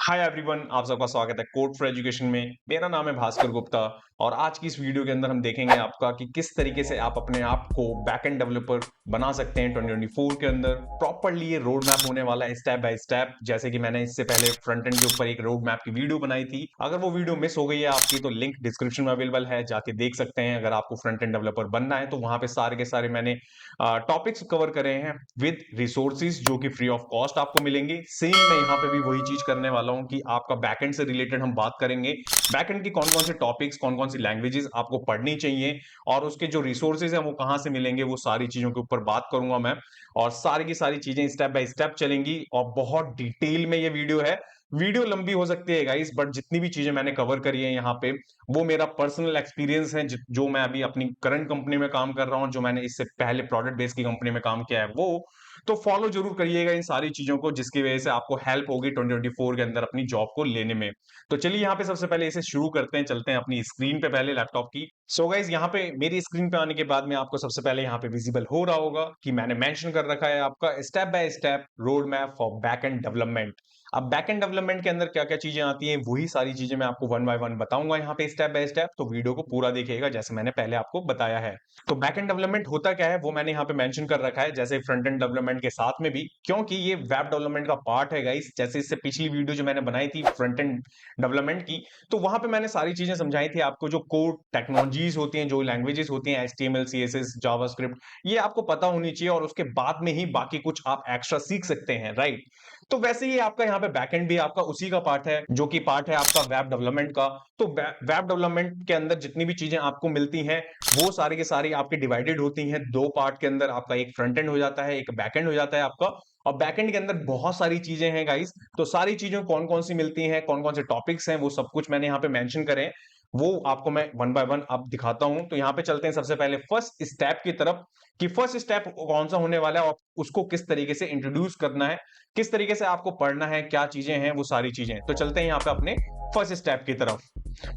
Hi everyone, आप सबका स्वागत है कोड फॉर एजुकेशन में। मेरा नाम है भास्कर गुप्ता और आज की इस वीडियो के अंदर हम देखेंगे आपका कि किस तरीके से आप अपने आप को बैकएंड डेवलपर बना सकते हैं 2024 के अंदर। प्रॉपरली ये रोड मैप होने वाला है स्टेप बाय स्टेप, जैसे कि मैंने इससे पहले फ्रंट एंड के ऊपर एक रोड मैप की वीडियो बनाई थी। अगर वो वीडियो मिस हो गई है आपकी तो लिंक डिस्क्रिप्शन में अवेलेबल है, जाके देख सकते हैं। अगर आपको फ्रंट एंड डेवलपर बनना है तो वहां पे सारे के सारे मैंने टॉपिक्स कवर करे हैं विद रिसोर्सेज जो कि फ्री ऑफ कॉस्ट आपको मिलेंगे। सेम मैं यहाँ पे भी वही चीज करने वाला हूँ कि आपका बैकएंड से रिलेटेड हम बात करेंगे। बैकएंड की कौन कौन से टॉपिक्स, कौन कौन सी लैंग्वेजेस आपको पढ़नी चाहिए और उसके जो रिसोर्सेज है वो कहाँ से मिलेंगे, वो सारी चीजों के ऊपर बात करूंगा मैं। और सारी की सारी चीजें स्टेप बाय स्टेप चलेंगी और बहुत डिटेल में ये वीडियो है। वीडियो लंबी हो सकती है गाइस, बट जितनी भी चीजें मैंने कवर करी है यहाँ पे वो मेरा पर्सनल एक्सपीरियंस है, जो मैं अभी अपनी करंट कंपनी में काम कर रहा हूँ, जो मैंने इससे पहले प्रोडक्ट बेस्ड की कंपनी में काम किया है वो। तो फॉलो जरूर करिएगा इन सारी चीजों को, जिसकी वजह से आपको हेल्प होगी 2024 के अंदर अपनी जॉब को लेने में। तो चलिए यहाँ पे सबसे पहले इसे शुरू करते हैं, चलते हैं अपनी स्क्रीन पे पहले लैपटॉप की। सो गाइस, यहाँ पे मेरी स्क्रीन पे आने के बाद में आपको सबसे पहले यहाँ पे विजिबल हो रहा होगा कि मैंने मेंशन कर रखा है आपका step by step road map for back and development. अब बैक एंड डेवलपमेंट के अंदर क्या क्या चीजें आती हैं वही सारी चीजें मैं आपको वन बाय वन बताऊंगा यहाँ पे स्टेप बाय स्टेप, तो वीडियो को पूरा देखिएगा जैसे मैंने पहले आपको बताया है। तो बैक एंड डेवलपमेंट होता क्या है वो मैंने यहाँ पे मेंशन कर रखा है, जैसे फ्रंट एंड डेवलपमेंट के साथ में भी, क्योंकि ये वेब डेवलपमेंट का पार्ट है गाइस। जैसे इससे पिछली वीडियो जो मैंने बनाई थी फ्रंट एंड डेवलपमेंट की, तो वहां पे मैंने सारी चीजें समझाई थी आपको। जो कोड टेक्नोलॉजीज होती हैं, जो लैंग्वेजेस होती हैं, HTML CSS जावास्क्रिप्ट, ये आपको पता होनी चाहिए और उसके बाद में ही बाकी कुछ आप एक्स्ट्रा सीख सकते हैं, राइट। तो वैसे ही आपका यहाँ पे बैकएंड भी आपका उसी का पार्ट है, जो कि पार्ट है आपका वेब डेवलपमेंट का। तो वेब डेवलपमेंट के अंदर जितनी भी चीजें आपको मिलती हैं वो सारी की सारी आपकी डिवाइडेड होती हैं दो पार्ट के अंदर। आपका एक फ्रंट एंड हो जाता है, एक बैक एंड हो जाता है आपका। और बैकएंड के अंदर बहुत सारी चीजें हैं गाइस। तो सारी चीजें कौन कौन सी मिलती हैं, कौन कौन से टॉपिक्स हैं, वो सब कुछ मैंने यहाँ पे मेंशन करे हैं। वो आपको मैं वन बाय वन अब दिखाता हूं। तो यहाँ पे चलते हैं सबसे पहले फर्स्ट स्टेप की तरफ, कि फर्स्ट स्टेप कौन सा होने वाला है और उसको किस तरीके से इंट्रोड्यूस करना है, किस तरीके से आपको पढ़ना है, क्या चीजें हैं, वो सारी चीजें। तो चलते हैं यहाँ पे अपने फर्स्ट स्टेप की तरफ।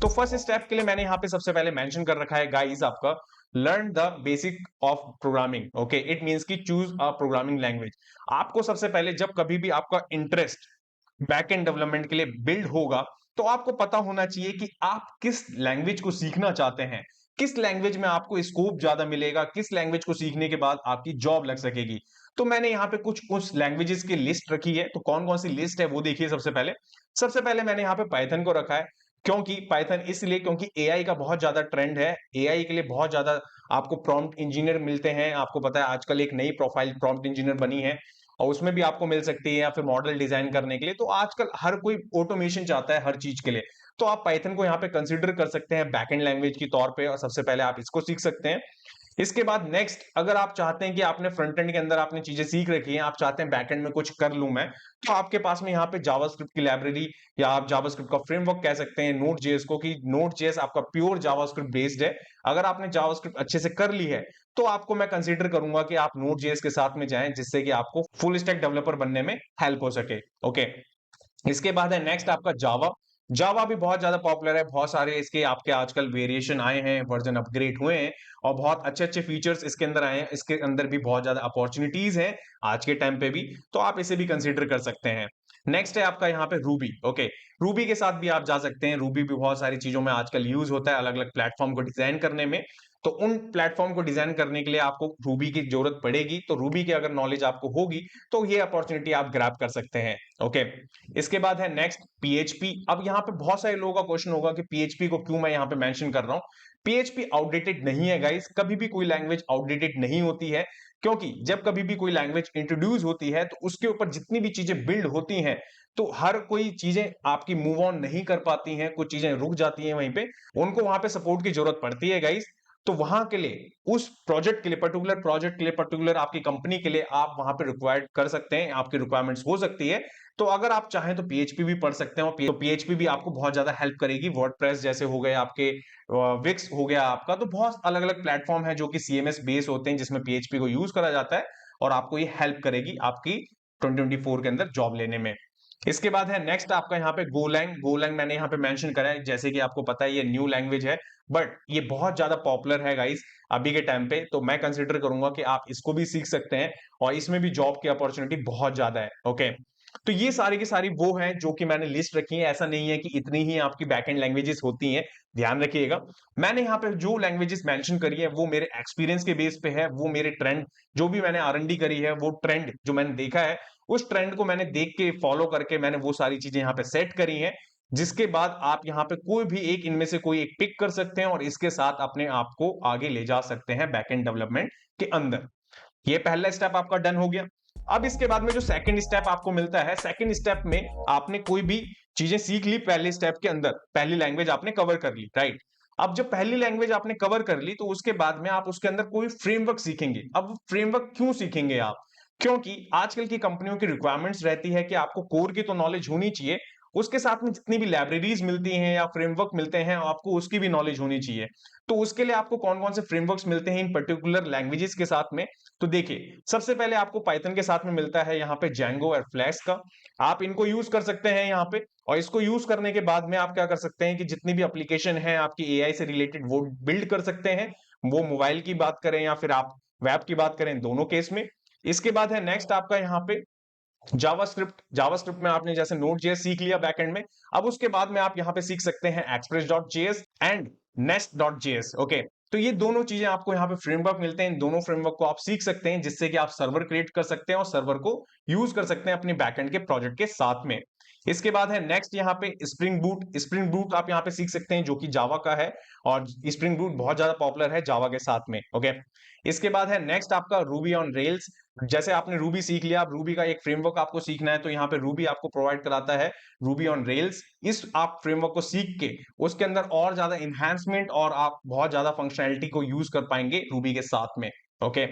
तो फर्स्ट स्टेप के लिए मैंने यहाँ पे सबसे पहले मेंशन कर रखा है गाइस आपका learn the basic of programming. Okay, it means की चूज अ प्रोग्रामिंग लैंग्वेज। आपको सबसे पहले जब कभी भी आपका इंटरेस्ट बैक एंड डेवलपमेंट के लिए बिल्ड होगा तो आपको पता होना चाहिए कि आप किस लैंग्वेज को सीखना चाहते हैं, किस लैंग्वेज में आपको स्कोप ज्यादा मिलेगा, किस लैंग्वेज को सीखने के बाद आपकी जॉब लग सकेगी। तो मैंने यहाँ पे कुछ कुछ लैंग्वेजेस की लिस्ट रखी है। तो कौन कौन सी लिस्ट है वो देखिए। सबसे पहले मैंने यहाँ पे पाइथन को रखा है। क्योंकि पाइथन इसलिए क्योंकि एआई का बहुत ज्यादा ट्रेंड है। एआई के लिए बहुत ज्यादा आपको प्रॉम्प्ट इंजीनियर मिलते हैं। आपको पता है आजकल एक नई प्रोफाइल प्रॉम्प्ट इंजीनियर बनी है और उसमें भी आपको मिल सकती है, या फिर मॉडल डिजाइन करने के लिए। तो आजकल हर कोई ऑटोमेशन चाहता है हर चीज के लिए। तो आप पाइथन को यहाँ पे कंसिडर कर सकते हैं बैकएंड लैंग्वेज के तौर पे, और सबसे पहले आप इसको सीख सकते हैं। इसके बाद नेक्स्ट, अगर आप चाहते हैं कि आपने फ्रंट एंड के अंदर आपने चीजें सीख रखी हैं, आप चाहते हैं बैक एंड में कुछ कर लूं मैं, तो आपके पास में यहाँ पे जावास्क्रिप्ट की लाइब्रेरी, या आप जावास्क्रिप्ट का फ्रेमवर्क कह सकते हैं नोड जेएस को, कि नोड जेएस आपका प्योर जावास्क्रिप्ट बेस्ड है। अगर आपने जावास्क्रिप्ट अच्छे से कर ली है तो आपको मैं कंसीडर करूंगा कि आप नोड जेएस के साथ में जाएं, जिससे कि आपको फुल स्टैक डेवलपर बनने में हेल्प हो सके। ओके, इसके बाद है नेक्स्ट आपका जावा। जावा भी बहुत ज्यादा पॉपुलर है, बहुत सारे इसके आपके आजकल वेरिएशन आए हैं, वर्जन अपग्रेड हुए हैं और बहुत अच्छे अच्छे फीचर्स इसके अंदर आए हैं। इसके अंदर भी बहुत ज्यादा अपॉर्चुनिटीज हैं आज के टाइम पे भी, तो आप इसे भी कंसीडर कर सकते हैं। नेक्स्ट है आपका यहाँ पे रूबी। ओके, रूबी के साथ भी आप जा सकते हैं। रूबी भी बहुत सारी चीजों में आजकल यूज होता है, अलग अलग प्लेटफॉर्म को डिजाइन करने में। तो उन प्लेटफॉर्म को डिजाइन करने के लिए आपको रूबी की जरूरत पड़ेगी। तो रूबी की अगर नॉलेज आपको होगी तो ये अपॉर्चुनिटी आप ग्रैब कर सकते हैं। ओके, इसके बाद है नेक्स्ट पीएचपी। अब यहाँ पे बहुत सारे लोगों का क्वेश्चन होगा कि पीएचपी को क्यों मैं यहाँ पे मेंशन कर रहा हूँ। पीएचपी आउटडेटेड नहीं है गाइस, कभी भी कोई लैंग्वेज आउटडेटेड नहीं होती है। क्योंकि जब कभी भी कोई लैंग्वेज इंट्रोड्यूस होती है तो उसके ऊपर जितनी भी चीजें बिल्ड होती हैं, तो हर कोई चीजें आपकी मूव ऑन नहीं कर पाती हैं, कुछ चीजें रुक जाती हैं वहीं पे, उनको वहां पे सपोर्ट की जरूरत पड़ती है गाइस। तो वहां के लिए, उस प्रोजेक्ट के लिए, पर्टिकुलर प्रोजेक्ट के लिए, पर्टिकुलर आपकी कंपनी के लिए आप वहां पे रिक्वायर्ड कर सकते हैं, आपकी रिक्वायरमेंट्स हो सकती है। तो अगर आप चाहें तो पीएचपी भी पढ़ सकते हैं, और तो पीएचपी भी आपको बहुत ज्यादा हेल्प करेगी। वर्डप्रेस जैसे हो गए आपके, विक्स हो गया आपका, तो बहुत अलग अलग प्लेटफॉर्म है जो कि सीएमएस बेस होते हैं जिसमें पीएचपी को यूज करा जाता है, और आपको ये हेल्प करेगी आपकी 2024 के अंदर जॉब लेने में। इसके बाद है नेक्स्ट आपका यहाँ पे गोलैंग। गोलैंग मैंने यहाँ पे मेंशन करा है, जैसे कि आपको पता है ये न्यू लैंग्वेज है, बट ये बहुत ज्यादा पॉपुलर है गाइस अभी के टाइम पे। तो मैं कंसिडर करूंगा कि आप इसको भी सीख सकते हैं और इसमें भी जॉब की अपॉर्चुनिटी बहुत ज्यादा है। ओके, तो ये सारी की सारी वो हैं जो कि मैंने लिस्ट रखी है। ऐसा नहीं है कि इतनी ही आपकी बैकएंड लैंग्वेजेस होती हैं, ध्यान रखिएगा। मैंने यहाँ पे जो लैंग्वेजेस मेंशन करी है वो मेरे एक्सपीरियंस के बेस पे है, वो मेरे ट्रेंड जो भी मैंने R&D करी है, वो ट्रेंड जो मैंने देखा है, उस ट्रेंड को मैंने देख के फॉलो करके मैंने वो सारी चीजें यहाँ पे सेट करी हैं। जिसके बाद आप यहाँ पे कोई भी एक इनमें से कोई एक पिक कर सकते हैं और इसके साथ अपने आप को आगे ले जा सकते हैं बैकएंड डेवलपमेंट के अंदर। ये पहला स्टेप आपका डन हो गया। अब इसके बाद में जो सेकंड स्टेप आपको मिलता है, सेकंड स्टेप में आपने कोई भी चीजें सीख ली पहले स्टेप के अंदर, पहली लैंग्वेज आपने कवर कर ली, राइट। अब जब पहली लैंग्वेज आपने कवर कर ली तो उसके बाद में आप उसके अंदर कोई फ्रेमवर्क सीखेंगे। अब फ्रेमवर्क क्यों सीखेंगे आप? क्योंकि आजकल की कंपनियों की रिक्वायरमेंट्स रहती है कि आपको कोर की तो नॉलेज होनी चाहिए, उसके साथ में जितनी भी लाइब्रेरीज मिलती हैं या फ्रेमवर्क मिलते हैं आपको उसकी भी नॉलेज होनी चाहिए। तो उसके लिए आपको कौन-कौन से फ्रेमवर्क्स मिलते हैं इन पर्टिकुलर लैंग्वेजेस के साथ में? तो देखिए, सबसे पहले आपको पाइथन के साथ में मिलता है यहाँ पे जेंगो और फ्लैस्क का। आप इनको यूज़ कर सकते हैं यहाँ पे, और इसको यूज़ करने के बाद में आप क्या कर सकते हैं कि जितनी भी एप्लीकेशन है आपकी एआई से रिलेटेड वो बिल्ड कर सकते हैं। वो मोबाइल की बात करें या फिर आप वेब की बात करें, दोनों केस में। इसके बाद है नेक्स्ट आपका यहाँ पे जावास्क्रिप्ट में आपने जैसे नोड.जेएस सीख लिया बैकएंड में। अब उसके बाद में आप यहाँ पे सीख सकते हैं एक्सप्रेस.जेएस एंड नेस्ट.जेएस। ओके, तो ये दोनों चीजें आपको यहाँ पे फ्रेमवर्क मिलते हैं। इन दोनों फ्रेमवर्क को आप सीख सकते हैं जिससे कि आप सर्वर क्रिएट कर सकते हैं और सर्वर को यूज कर सकते हैं अपने बैकएंड के प्रोजेक्ट के साथ में। इसके बाद है नेक्स्ट यहाँ पे स्प्रिंग बूट आप यहाँ पे सीख सकते हैं जो कि जावा का है, और स्प्रिंग बूट बहुत ज्यादा पॉपुलर है जावा के साथ में। ओके, इसके बाद है नेक्स्ट आपका रूबी ऑन रेल्स। जैसे आपने रूबी सीख लिया, आप रूबी का एक फ्रेमवर्क आपको सीखना है तो यहाँ पे रूबी आपको प्रोवाइड कराता है रूबी ऑन रेल्स। इस आप फ्रेमवर्क को सीख के उसके अंदर और ज्यादा इन्हांसमेंट और आप बहुत ज्यादा फंक्शनैलिटी को यूज कर पाएंगे रूबी के साथ में। ओके,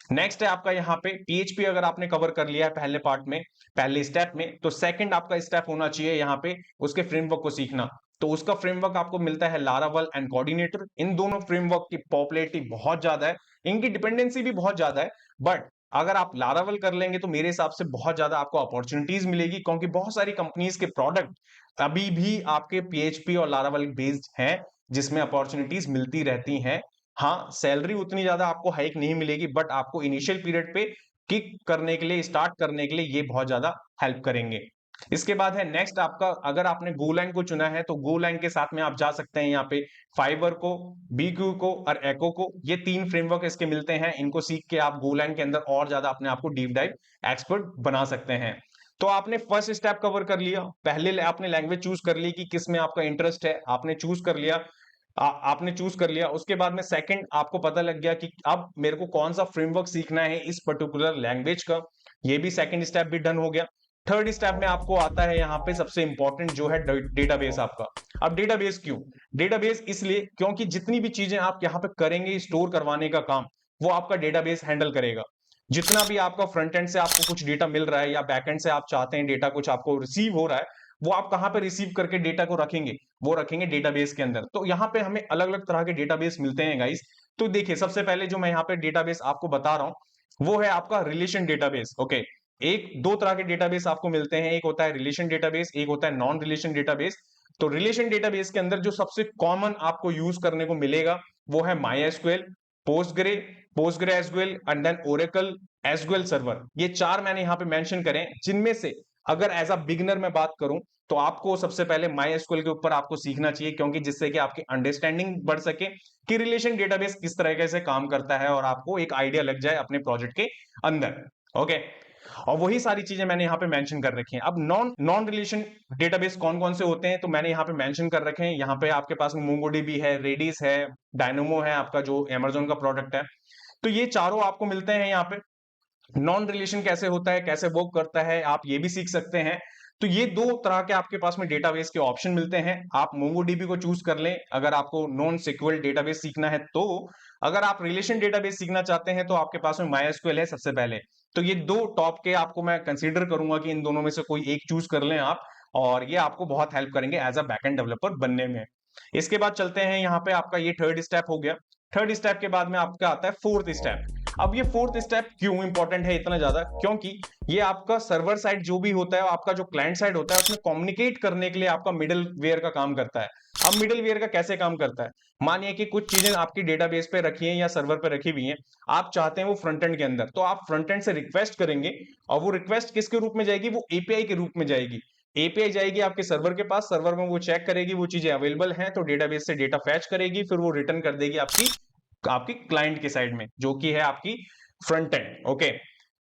नेक्स्ट है आपका यहाँ पे पीएचपी। अगर आपने कवर कर लिया है पहले पार्ट में, पहले स्टेप में, तो सेकंड आपका स्टेप होना चाहिए यहाँ पे उसके फ्रेमवर्क को सीखना। तो उसका फ्रेमवर्क आपको मिलता है लारावल एंड कोऑर्डिनेटर। इन दोनों फ्रेमवर्क की पॉपुलैरिटी बहुत ज्यादा है, इनकी डिपेंडेंसी भी बहुत ज्यादा है, बट अगर आप लारावल कर लेंगे तो मेरे हिसाब से बहुत ज्यादा आपको अपॉर्चुनिटीज मिलेगी, क्योंकि बहुत सारी कंपनीज के प्रोडक्ट अभी भी आपके पीएचपी और लारावल बेस्ड हैं, जिसमें अपॉर्चुनिटीज मिलती रहती हैं। हाँ, सैलरी उतनी ज्यादा आपको हाइक नहीं मिलेगी, बट आपको इनिशियल पीरियड पे किक करने के लिए, स्टार्ट करने के लिए ये बहुत ज्यादा हेल्प करेंगे। इसके बाद है नेक्स्ट आपका, अगर आपने गोलैंग को चुना है तो गोलैंग के साथ में आप जा सकते हैं यहाँ पे फाइबर को, बीक्यू को और एको को। ये तीन फ्रेमवर्क इसके मिलते हैं, इनको सीख के आप गोलैंग के अंदर और ज्यादा अपने आप को डीप डाइव एक्सपर्ट बना सकते हैं। तो आपने फर्स्ट स्टेप कवर कर लिया, पहले आपने लैंग्वेज चूज कर ली कि किस में आपका इंटरेस्ट है, आपने चूज कर लिया। आपने चूज कर लिया, उसके बाद में सेकंड आपको पता लग गया कि अब मेरे को कौन सा फ्रेमवर्क सीखना है इस पर्टिकुलर लैंग्वेज का, ये भी सेकंड स्टेप भी डन हो गया। थर्ड स्टेप में आपको आता है यहाँ पे सबसे इंपॉर्टेंट जो है डेटाबेस आपका। अब डेटाबेस क्यों? डेटाबेस इसलिए क्योंकि जितनी भी चीजें आप यहाँ पे करेंगे स्टोर करवाने का काम, वो आपका डेटाबेस हैंडल करेगा। जितना भी आपका फ्रंट एंड से आपको कुछ डेटा मिल रहा है या बैक एंड से आप चाहते हैं डेटा कुछ आपको रिसीव हो रहा है, वो आप कहाँ पे रिसीव करके डेटा को रखेंगे? वो रखेंगे डेटाबेस के अंदर। तो यहाँ पे हमें अलग अलग तरह के डेटाबेस मिलते हैं गाइस। तो देखिए, सबसे पहले जो मैं यहाँ पे डेटाबेस आपको बता रहा हूँ वो है आपका रिलेशन डेटाबेस। ओके, एक दो तरह के डेटाबेस आपको मिलते हैं, एक होता है रिलेशन डेटाबेस, एक होता है नॉन रिलेशन डेटाबेस। तो रिलेशन डेटाबेस के अंदर जो सबसे कॉमन आपको यूज करने को मिलेगा वो है MySQL, Postgre SQL and then Oracle SQL Server. ये चार मैंने यहाँ पे मेंशन करें, जिनमें से अगर एज अ बिगिनर मैं बात करूं तो आपको सबसे पहले MySQL के ऊपर आपको सीखना चाहिए, क्योंकि जिससे कि आपकी अंडरस्टैंडिंग बढ़ सके कि रिलेशन डेटाबेस किस तरीके से काम करता है और आपको एक आइडिया लग जाए अपने प्रोजेक्ट के अंदर। ओके, और वही सारी चीजें मैंने यहाँ पे मेंशन कर रखी हैं। अब नॉन नॉन रिलेशन डेटाबेस कौन कौन से होते हैं तो मैंने यहाँ पे मेंशन कर रखे हैं। यहाँ पे आपके पास मोंगोडीबी है, रेडिस है, डायनोमो है आपका जो अमेज़न का प्रोडक्ट है। तो ये चारों आपको मिलते हैं यहाँ पे। नॉन रिलेशन कैसे होता है, कैसे वर्क करता है, आप ये भी सीख सकते हैं। तो ये दो तरह के आपके पास में डेटाबेस के ऑप्शन मिलते हैं। आप मोंगोडीबी को चूज कर लें अगर आपको नॉन सिक्वल डेटाबेस सीखना है। तो अगर आप रिलेशन डेटाबेस सीखना चाहते हैं तो आपके पास में MySQL है सबसे पहले। तो ये दो टॉप के आपको मैं कंसीडर करूंगा कि इन दोनों में से कोई एक चूज कर लें आप, और ये आपको बहुत हेल्प करेंगे एज अ बैकएंड डेवलपर बनने में। इसके बाद चलते हैं यहाँ पे, आपका ये थर्ड स्टेप हो गया। थर्ड स्टेप के बाद में आपका आता है फोर्थ स्टेप। अब ये फोर्थ स्टेप क्यों इंपॉर्टेंट है इतना ज्यादा? क्योंकि ये आपका सर्वर साइड जो भी होता है, आपका जो क्लाइंट साइड होता है, उसमें कम्युनिकेट करने के लिए आपका मिडल वेयर का काम करता है। अब मिडलवेयर का कैसे काम करता है, मानिए कि कुछ चीजें आपकी डेटाबेस पे रखी हैं या सर्वर पे रखी हुई हैं, आप चाहते हैं वो फ्रंट एंड के अंदर, तो आप फ्रंट एंड से रिक्वेस्ट करेंगे और वो रिक्वेस्ट किसके रूप में जाएगी, वो एपीआई के रूप में जाएगी। एपीआई जाएगी आपके सर्वर के पास, सर्वर में वो चेक करेगी वो चीजें अवेलेबल हैं तो डेटाबेस से डेटा फैच करेगी, फिर वो रिटर्न कर देगी आपकी आपकी क्लाइंट के साइड में जो कि है आपकी फ्रंट एंड। ओके,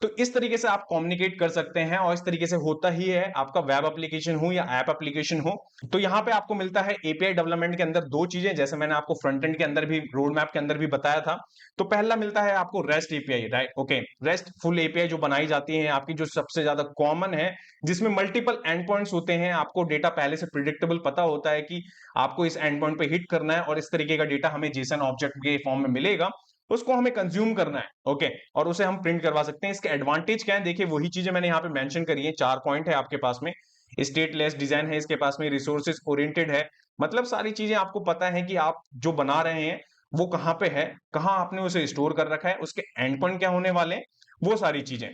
तो इस तरीके से आप कम्युनिकेट कर सकते हैं और इस तरीके से होता ही है, आपका वेब एप्लीकेशन हो या ऐप एप्लीकेशन हो। तो यहां पे आपको मिलता है एपीआई डेवलपमेंट के अंदर दो चीजें, जैसे मैंने आपको फ्रंट एंड के अंदर भी रोड मैप के अंदर भी बताया था। तो पहला मिलता है आपको rest API, right? Okay, rest full API जो बनाई जाती है आपकी, जो सबसे ज्यादा कॉमन है, जिसमें मल्टीपल एंड पॉइंट्स होते हैं, आपको डेटा पहले से प्रिडिक्टेबल पता होता है कि आपको इस एंड पॉइंट पे हिट करना है और इस तरीके का डेटा हमें जेसन ऑब्जेक्ट के फॉर्म में मिलेगा, उसको हमें कंज्यूम करना है। ओके, और उसे हम प्रिंट करवा सकते हैं। इसके एडवांटेज क्या है, देखिए वही चीजें मैंने यहाँ पे मेंशन करी है, 4 पॉइंट है आपके पास में। स्टेटलेस डिजाइन है इसके पास में, रिसोर्सेज ओरिएंटेड है, मतलब सारी चीजें आपको पता है कि आप जो बना रहे हैं वो कहाँ पे है, कहाँ आपने उसे स्टोर कर रखा है, उसके एंड पॉइंट क्या होने वाले हैं, वो सारी चीजें।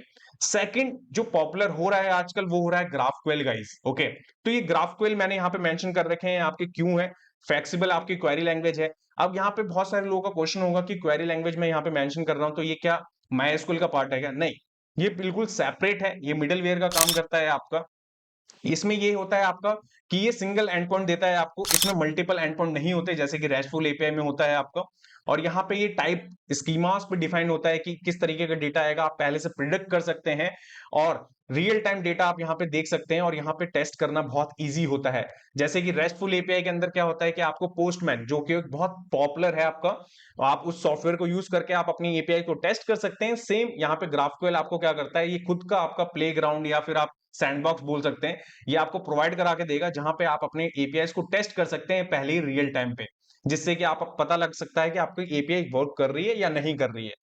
सेकंड जो पॉपुलर हो रहा है आजकल वो हो रहा है ग्राफक्वेल गाइस। ओके, तो ये ग्राफक्वेल मैंने यहाँ पे मेंशन कर रखे हैं आपके, क्यों है, फ्लेक्सिबल आपकी क्वेरी लैंग्वेज है। अब यहाँ पे बहुत सारे लोगों का क्वेश्चन होगा कि क्वेरी लैंग्वेज में यहाँ पे मेंशन कर रहा हूं तो ये क्या मायस्क्यूएल का पार्ट है क्या? नहीं, ये बिल्कुल सेपरेट है, ये मिडलवेयर का काम करता है आपका। इसमें ये होता है आपका कि ये सिंगल एंड पॉइंट देता है आपको, इसमें मल्टीपल एंड पॉइंट नहीं होते जैसे कि रेस्टफुल एपीआई में होता है आपका। और यहाँ पे ये टाइप स्कीमास पे डिफाइन होता है कि किस तरीके का डेटा आएगा, आप पहले से प्रिडिक्ट कर सकते हैं और रियल टाइम डेटा आप यहाँ पे देख सकते हैं और यहाँ पे टेस्ट करना बहुत इजी होता है। जैसे कि रेस्टफुल एपीआई के अंदर क्या होता है कि आपको पोस्टमैन, जो कि एक बहुत पॉपुलर है आपका, आप उस सॉफ्टवेयर को यूज करके आप अपनी एपीआई को टेस्ट कर सकते हैं। सेम यहाँ पे ग्राफक्वेल आपको क्या करता है, ये खुद का आपका प्लेग्राउंड या फिर आप सैंडबॉक्स बोल सकते हैं, ये आपको प्रोवाइड करा के देगा जहां पे आप अपने एपीआई को टेस्ट कर सकते हैं पहले ही रियल टाइम पे, जिससे कि आप पता लग सकता है कि आपकी एपीआई वर्क कर रही है या नहीं कर रही है।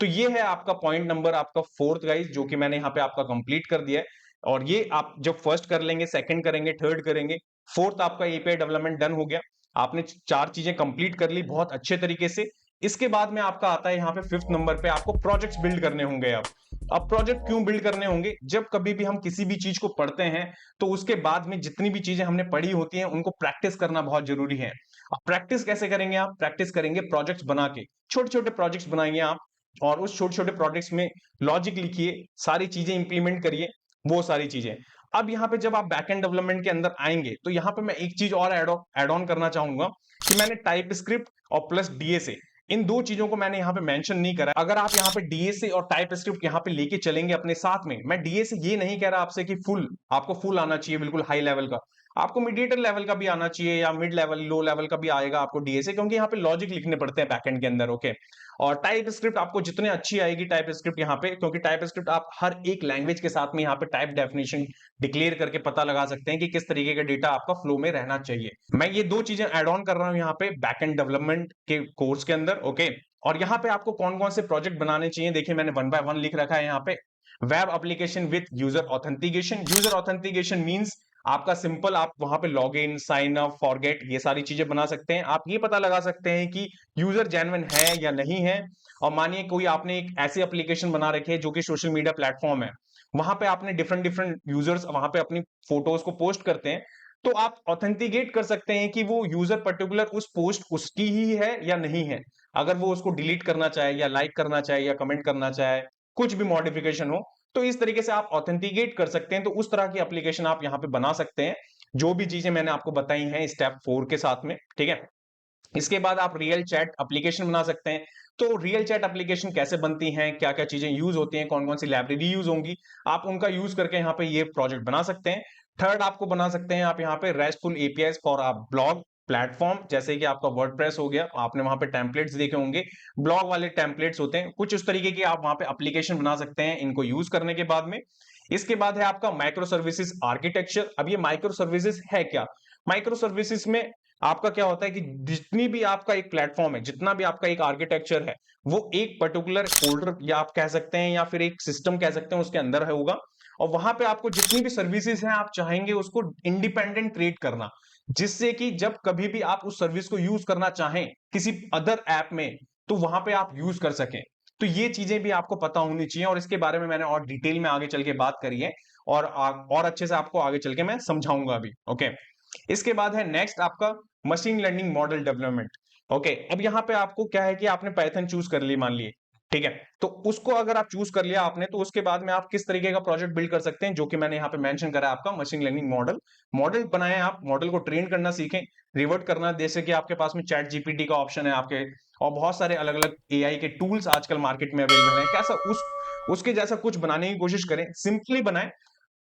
तो ये है आपका पॉइंट नंबर आपका फोर्थ गाइस, जो कि मैंने यहाँ पे आपका कंप्लीट कर दिया है। और ये आप जब फर्स्ट कर लेंगे, सेकंड करेंगे, थर्ड करेंगे, फोर्थ आपका एपीआई डेवलपमेंट डन हो गया, आपने चार चीजें कंप्लीट कर ली बहुत अच्छे तरीके से। इसके बाद में आपका आता है यहाँ पे फिफ्थ नंबर पे, आपको प्रोजेक्ट्स बिल्ड करने होंगे। अब प्रोजेक्ट क्यों बिल्ड करने होंगे, जब कभी भी हम किसी भी चीज को पढ़ते हैं तो उसके बाद में जितनी भी चीजें हमने पढ़ी होती हैं उनको प्रैक्टिस करना बहुत जरूरी है। अब प्रैक्टिस कैसे करेंगे, आप प्रैक्टिस करेंगे प्रोजेक्ट्स बना के, छोटे छोटे प्रोजेक्ट्स बनाइए आप, और उस छोटे छोटे प्रोजेक्ट्स में लॉजिक लिखिए, सारी चीजें इंप्लीमेंट करिए, वो सारी चीजें। अब यहाँ पे जब आप बैकएंड डेवलपमेंट के अंदर आएंगे तो यहाँ पे मैं एक चीज और ऐड ऑन करना चाहूंगा कि मैंने टाइप स्क्रिप्ट और प्लस डीएसए, इन दो चीजों को मैंने यहाँ पे मेंशन नहीं करा। अगर आप यहाँ पे डीएसए और टाइप स्क्रिप्ट यहाँ पे लेके चलेंगे अपने साथ में, मैं डीएसए ये नहीं कह रहा आपसे कि फुल आपको फुल आना चाहिए बिल्कुल हाई लेवल का, आपको मीडिएटर लेवल का भी आना चाहिए या मिड लेवल लो लेवल का भी आएगा आपको डीएसए, क्योंकि यहाँ पे लॉजिक लिखने पड़ते हैं बैकएंड के अंदर। ओके, और टाइप स्क्रिप्ट आपको जितने अच्छी आएगी टाइप स्क्रिप्ट यहाँ पे, क्योंकि टाइप स्क्रिप्ट आप हर एक लैंग्वेज के साथ में यहाँ पे टाइप डेफिनेशन डिक्लेयर करके पता लगा सकते हैं कि किस तरीके का डेटा आपका फ्लो में रहना चाहिए। मैं ये दो चीजें ऐड ऑन कर रहा हूँ यहाँ पे बैकएंड डेवलपमेंट के कोर्स के अंदर। ओके, और यहाँ पे आपको कौन कौन से प्रोजेक्ट बनाने चाहिए, देखिए मैंने वन बाय वन लिख रखा है यहाँ पे। Web application with user authentication, user authentication means आपका सिंपल, आप वहां पे log in, sign up, forget, ये सारी चीजें बना सकते हैं। आप ये पता लगा सकते हैं कि यूजर जेन्युइन है या नहीं है। और मानिए कोई आपने एक ऐसी एप्लीकेशन बना रखी है जो कि सोशल मीडिया प्लेटफॉर्म है, वहां पे आपने डिफरेंट डिफरेंट यूजर्स वहां पे अपनी फोटोज को पोस्ट करते हैं, तो आप ऑथेंटिकेट कर सकते हैं कि वो यूजर पर्टिकुलर उस पोस्ट उसकी ही है या नहीं है। अगर वो उसको डिलीट करना चाहे या लाइक करना चाहे या कमेंट करना चाहे, कुछ भी मॉडिफिकेशन हो, तो इस तरीके से आप ऑथेंटिकेट कर सकते हैं। तो उस तरह की एप्लीकेशन आप यहाँ पे बना सकते हैं, जो भी चीजें मैंने आपको बताई हैं स्टेप 4 के साथ में, ठीक है। इसके बाद आप रियल चैट एप्लीकेशन बना सकते हैं। तो रियल चैट एप्लीकेशन कैसे बनती हैं, क्या क्या चीजें यूज होती हैं, कौन कौन सी लाइब्रेरी यूज होंगी, आप उनका यूज करके यहाँ पे ये प्रोजेक्ट बना सकते हैं। थर्ड आपको बना सकते हैं आप यहाँ पे रेस्टफुल एपीआई फॉर आप ब्लॉग प्लेटफॉर्म, जैसे कि आपका वर्डप्रेस हो गया, आपने वहां पे टेम्पलेट्स देखे होंगे, ब्लॉग वाले टेम्पलेट्स होते हैं कुछ उस तरीके की, आप वहां पे एप्लीकेशन बना सकते हैं इनको यूज करने के बाद में। इसके बाद है आपका माइक्रो सर्विसेज आर्किटेक्चर। अब ये माइक्रो सर्विसेज है क्या, माइक्रो सर्विसेज में आपका क्या होता है कि जितनी भी आपका एक प्लेटफॉर्म है, जितना भी आपका एक आर्किटेक्चर है, वो एक पर्टिकुलर फोल्डर या आप कह सकते हैं या फिर एक सिस्टम कह सकते हैं उसके अंदर होगा, और वहां पे आपको जितनी भी सर्विसेज हैं आप चाहेंगे उसको इंडिपेंडेंट क्रिएट करना, जिससे कि जब कभी भी आप उस सर्विस को यूज करना चाहें किसी अदर ऐप में, तो वहां पे आप यूज कर सकें। तो ये चीजें भी आपको पता होनी चाहिए, और इसके बारे में मैंने और डिटेल में आगे चल के बात करी है, और अच्छे से आपको आगे चल के मैं समझाऊंगा अभी। ओके, इसके बाद है नेक्स्ट आपका machine learning model development. Okay, अब यहाँ पे आपको क्या है कि आपने पाइथन चूज कर ली मान लिए, ठीक है, तो उसको अगर आप चूज कर लिया आपने, तो उसके बाद में आप किस तरीके का प्रोजेक्ट बिल्ड कर सकते हैं, जो कि मैंने यहाँ पे मेंशन करा है आपका मशीन लर्निंग मॉडल। मॉडल बनाए आप, मॉडल को ट्रेन करना सीखें, रिवर्ट करना, जैसे कि आपके पास में चैट जीपीटी का ऑप्शन है आपके, और बहुत सारे अलग अलग एआई के टूल्स आजकल मार्केट में अवेलेबल हैं, कैसा उसके जैसा कुछ बनाने की कोशिश करें, सिंपली बनाएं।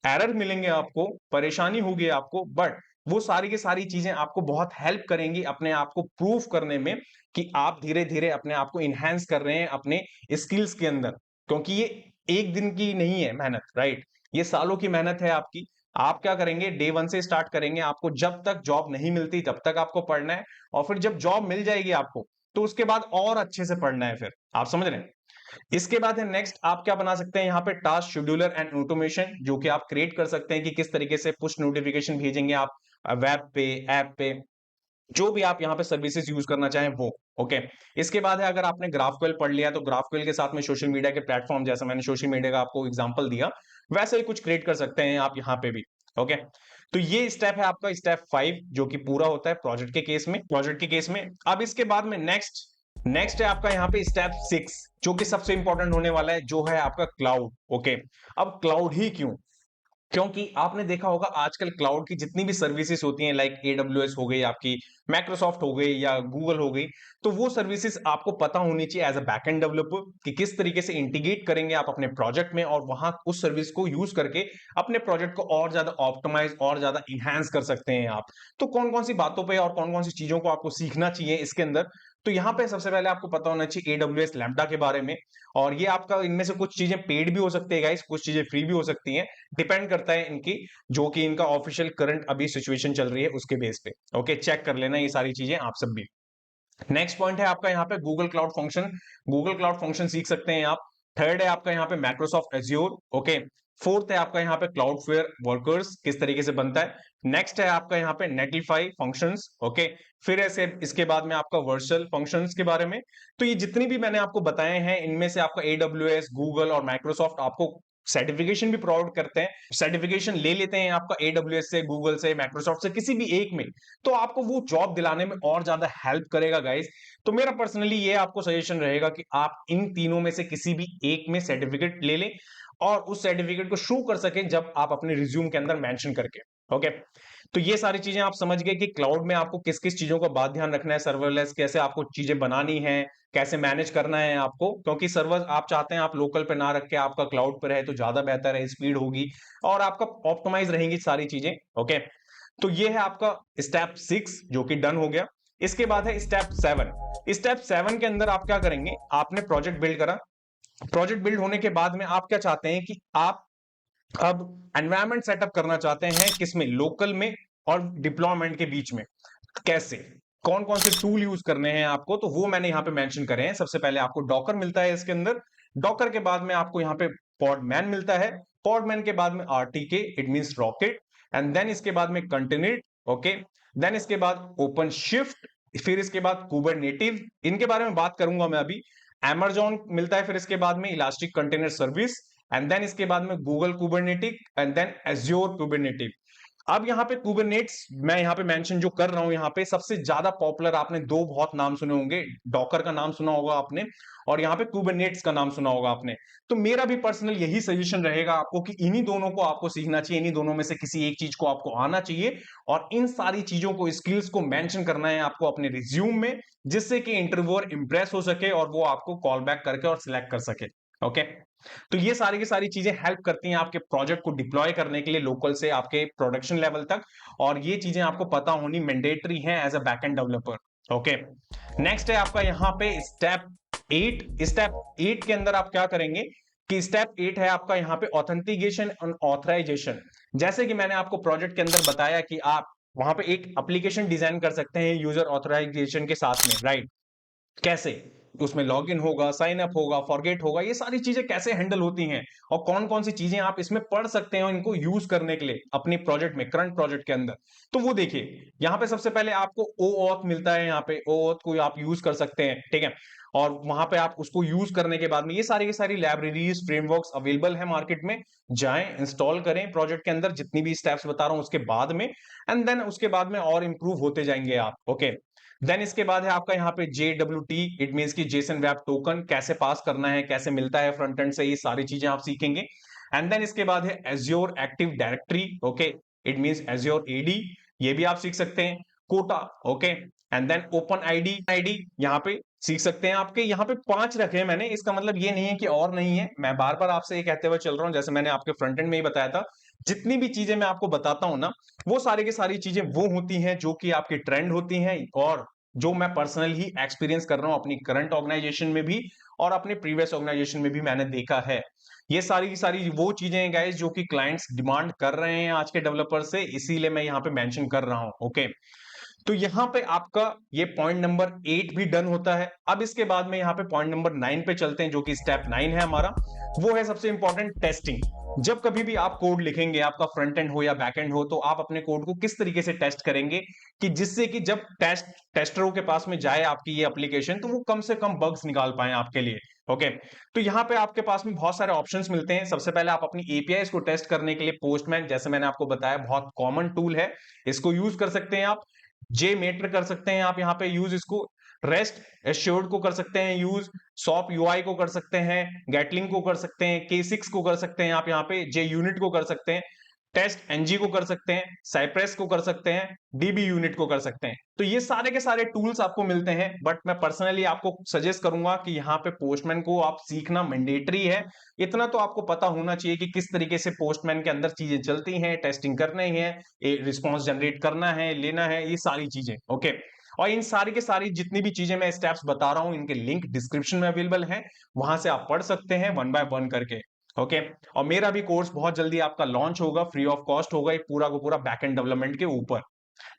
एरर मिलेंगे आपको, परेशानी होगी आपको, बट वो सारी की सारी चीजें आपको बहुत हेल्प करेंगी अपने आप को प्रूव करने में कि आप धीरे धीरे अपने आप को इनहेंस कर रहे हैं अपने स्किल्स के अंदर, क्योंकि ये एक दिन की नहीं है मेहनत, राइट, ये सालों की मेहनत है आपकी। आप क्या करेंगे, डे वन से स्टार्ट करेंगे, आपको जब तक जॉब नहीं मिलती तब तक आपको पढ़ना है, और फिर जब जॉब मिल जाएगी आपको, तो उसके बाद और अच्छे से पढ़ना है, फिर आप समझ रहे हैं। इसके बाद है नेक्स्ट, आप क्या बना सकते हैं यहाँ पे, टास्क शेड्यूलर एंड ऑटोमेशन, जो कि आप क्रिएट कर सकते हैं कि किस तरीके से पुश नोटिफिकेशन भेजेंगे आप वेब पे, ऐप पे, जो भी आप यहाँ पे सर्विसेज यूज करना चाहें वो। ओके, इसके बाद है, अगर आपने ग्राफक्वेल पढ़ लिया, तो ग्राफक्वेल के साथ में सोशल मीडिया के प्लेटफॉर्म, जैसा मैंने सोशल मीडिया का आपको एग्जांपल दिया, वैसे ही कुछ क्रिएट कर सकते हैं आप यहाँ पे भी। ओके, तो ये स्टेप है आपका स्टेप 5, जो कि पूरा होता है प्रोजेक्ट के केस में। अब इसके बाद में नेक्स्ट है आपका यहाँ पे स्टेप 6, जो कि सबसे इंपॉर्टेंट होने वाला है, जो है आपका क्लाउड। ओके, अब क्लाउड ही क्यों, क्योंकि आपने देखा होगा आजकल क्लाउड की जितनी भी सर्विसेज होती हैं, लाइक एडब्ल्यूएस हो गई आपकी, माइक्रोसॉफ्ट हो गई या गूगल हो गई, तो वो सर्विसेज आपको पता होनी चाहिए एज अ बैकएंड डेवलपर कि किस तरीके से इंटीग्रेट करेंगे आप अपने प्रोजेक्ट में, और वहां उस सर्विस को यूज करके अपने प्रोजेक्ट को और ज्यादा ऑप्टिमाइज और ज्यादा इनहेंस कर सकते हैं आप। तो कौन कौन सी बातों पे और कौन कौन सी चीजों को आपको सीखना चाहिए इसके अंदर, तो यहाँ पे सबसे पहले आपको पता होना चाहिए एडब्ल्यूएस लैम्बडा के बारे में। और ये आपका, इनमें से कुछ चीजें पेड भी हो सकती है गाइस, कुछ चीजें फ्री भी हो सकती हैं, डिपेंड करता है इनकी, जो कि इनका ऑफिशियल करंट अभी सिचुएशन चल रही है उसके बेस पे। ओके, चेक कर लेना ये सारी चीजें आप सब भी। नेक्स्ट पॉइंट है आपका यहाँ पे Google cloud function, Google cloud function सीख सकते हैं आप। थर्ड है आपका यहाँ पे माइक्रोसॉफ्ट एज्योर। ओके, फोर्थ है आपका यहाँ पे क्लाउडफ्लेयर वर्कर्स किस तरीके से बनता है। नेक्स्ट है आपका यहाँ पे नेटिफाई फंक्शंस। ओके, फिर ऐसे इसके बाद में आपका वर्चुअल फंक्शंस के बारे में। तो ये जितनी भी मैंने आपको बताए हैं, इनमें से आपका एडब्ल्यूएस, गूगल और माइक्रोसॉफ्ट आपको सर्टिफिकेशन भी प्रोवाइड करते हैं, सर्टिफिकेशन ले लेते हैं आपका एडब्ल्यूएस से, गूगल से, माइक्रोसॉफ्ट से, किसी भी एक में, तो आपको वो जॉब दिलाने में और ज्यादा हेल्प करेगा गाइस। तो मेरा पर्सनली ये आपको सजेशन रहेगा कि आप इन तीनों में से किसी भी एक में सर्टिफिकेट ले लें, और उस सर्टिफिकेट को शो कर सकें जब आप अपने रिज्यूम के अंदर मेंशन करके। ओके, तो ये सारी चीजें आप समझ गए कि क्लाउड में आपको किस किस चीजों का बात ध्यान रखना है, सर्वरलेस कैसे आपको चीजें बनानी है, कैसे मैनेज करना है आपको, क्योंकि सर्वर आप चाहते हैं आप लोकल पे ना रख के आपका क्लाउड पे रहे तो ज्यादा बेहतर है, स्पीड होगी और आपका ऑप्टिमाइज रहेंगी सारी चीजें। ओके, तो ये है आपका स्टेप 6 जो कि डन हो गया। इसके बाद है स्टेप 7। स्टेप 7 के अंदर आप क्या करेंगे, आपने प्रोजेक्ट बिल्ड करा, प्रोजेक्ट बिल्ड होने के बाद में आप क्या चाहते हैं कि आप अब एनवायरमेंट सेटअप करना चाहते हैं, किसमें, लोकल में और डिप्लॉयमेंट के बीच में। कैसे, कौन कौन से टूल यूज करने हैं आपको, तो वो मैंने यहाँ पे मेंशन करे हैं। सबसे पहले आपको डॉकर मिलता है इसके अंदर, डॉकर के बाद में आपको यहाँ पे पॉडमैन मिलता है, पॉडमैन के बाद में RTK, it means rocket, and then इसके बाद में कंटेनेट। ओके, देन इसके बाद ओपन शिफ्ट, फिर इसके बाद कुबरनेटिव, इनके बारे में बात करूंगा मैं अभी। Amazon मिलता है फिर इसके बाद में elastic container service, and then इसके बाद में Google Kubernetes, and then Azure Kubernetes. अब यहाँ पे कुबरनेट्स मैं यहाँ पे मेंशन जो कर रहा हूं, यहाँ पे सबसे ज्यादा पॉपुलर आपने दो बहुत नाम सुने होंगे, डॉकर का नाम सुना होगा आपने, और यहाँ पे कुबरनेट्स का नाम सुना होगा आपने। तो मेरा भी पर्सनल यही सजेशन रहेगा आपको कि इन्हीं दोनों को आपको सीखना चाहिए, इन्हीं दोनों में से किसी एक चीज को आपको आना चाहिए, और इन सारी चीजों को, स्किल्स को मेंशन करना है आपको अपने रिज्यूम में, जिससे कि इंटरव्यूअर इंप्रेस हो सके और वो आपको कॉल बैक करके और सिलेक्ट कर सके। ओके, तो ये सारी की सारी चीजें हेल्प करती हैं आपके प्रोजेक्ट को डिप्लॉय करने के लिए, लोकल से आपके प्रोडक्शन लेवल तक, और ये चीजें आपको पता होनी मैंडेटरी हैं as a backend developer. Okay, next है आपका यहाँ पे स्टेप 8। स्टेप 8 के अंदर आप क्या करेंगे कि स्टेप 8 है आपका यहाँ पे ऑथेंटिकेशन एंड ऑथराइजेशन। जैसे कि मैंने आपको प्रोजेक्ट के अंदर बताया कि आप वहां पे एक एप्लीकेशन डिजाइन कर सकते हैं यूजर ऑथराइजेशन के साथ में, राइट। कैसे, उसमें लॉगिन होगा, साइन अप होगा, फॉरगेट होगा, ये सारी चीजें कैसे हैंडल होती हैं और कौन कौन सी चीजें आप इसमें पढ़ सकते हैं इनको यूज करने के लिए अपने प्रोजेक्ट में, करंट प्रोजेक्ट के अंदर। तो वो देखिए, यहाँ पे सबसे पहले आपको OAuth मिलता है, यहाँ पे OAuth को आप यूज कर सकते हैं, ठीक है। और वहां पे आप उसको यूज करने के बाद में ये सारी की सारी लाइब्रेरीज, फ्रेमवर्क्स अवेलेबल है मार्केट में। जाएं, इंस्टॉल करें प्रोजेक्ट के अंदर, जितनी भी स्टेप्स बता रहा हूं उसके बाद में, एंड देन उसके बाद में और इंप्रूव होते जाएंगे आप। ओके, देन इसके बाद है आपका यहाँ पे JWT, इट मीन्स की जेसन वेब टोकन कैसे पास करना है, कैसे मिलता है फ्रंट एंड से, ये सारी चीजें आप सीखेंगे। एंड देन इसके बाद है Azure active directory, okay, it means Azure AD, ये भी आप सीख सकते हैं। Quota, okay, and then open ID यहाँ पे सीख सकते हैं। आपके यहाँ पे 5 रखे हैं मैंने, इसका मतलब ये नहीं है कि और नहीं है, मैं बार बार आपसे ये कहते हुए चल रहा हूँ, जैसे मैंने आपके फ्रंट एंड में ही बताया था, जितनी भी चीजें मैं आपको बताता हूं ना, वो सारी की सारी चीजें वो होती हैं जो कि आपकी ट्रेंड होती हैं, और जो मैं पर्सनल ही एक्सपीरियंस कर रहा हूं अपनी करंट ऑर्गेनाइजेशन में भी और अपने प्रीवियस ऑर्गेनाइजेशन में भी मैंने देखा है। ये सारी की सारी वो चीजें हैं गाइस जो कि क्लाइंट्स डिमांड कर रहे हैं आज के डेवलपर से, इसीलिए मैं यहाँ पे मेंशन कर रहा हूं। ओके, तो यहां पे आपका ये पॉइंट नंबर 8 भी डन होता है। अब इसके बाद में यहाँ पे पॉइंट नंबर 9 पे चलते हैं, जो कि स्टेप 9 है हमारा। वो है सबसे इंपॉर्टेंट, टेस्टिंग। जब कभी भी आप कोड लिखेंगे, आपका फ्रंट एंड हो या बैक एंड हो, तो आप अपने कोड को किस तरीके से टेस्ट करेंगे कि जिससे कि जब टेस्टरों के पास में जाए आपकी ये एप्लीकेशन, तो वो कम से कम बग्स निकाल पाए आपके लिए। ओके, तो यहाँ पे आपके पास में बहुत सारे ऑप्शंस मिलते हैं। सबसे पहले आप अपनी एपीआई को टेस्ट करने के लिए पोस्टमैन, जैसे मैंने आपको बताया, बहुत कॉमन टूल है, इसको यूज कर सकते हैं आप। JMeter कर सकते हैं आप यहाँ पे यूज इसको। रेस्ट एश्योर्ड को कर सकते हैं यूज। सॉप UI को कर सकते हैं, गेटलिंग को कर सकते हैं, K6 को कर सकते हैं आप यहाँ पे, JUnit को कर सकते हैं, टेस्ट NG को कर सकते हैं, साइप्रेस को कर सकते हैं, DB यूनिट को कर सकते हैं। तो ये सारे के सारे टूल्स आपको मिलते हैं, बट मैं पर्सनली आपको सजेस्ट करूंगा कि यहाँ पे पोस्टमैन को आप सीखना मैंडेटरी है। इतना तो आपको पता होना चाहिए कि किस तरीके से पोस्टमैन के अंदर चीजें चलती हैं, टेस्टिंग करनी है, रिस्पॉन्स जनरेट करना है, लेना है, ये सारी चीजें। ओके, और इन सारी के सारी जितनी भी चीजें मैं स्टेप्स बता रहा हूं, इनके लिंक डिस्क्रिप्शन में अवेलेबल है, वहां से आप पढ़ सकते हैं वन बाय वन करके। ओके, और मेरा भी कोर्स बहुत जल्दी आपका लॉन्च होगा, फ्री ऑफ कॉस्ट होगा, ये पूरा को पूरा बैकएंड डेवलपमेंट के ऊपर,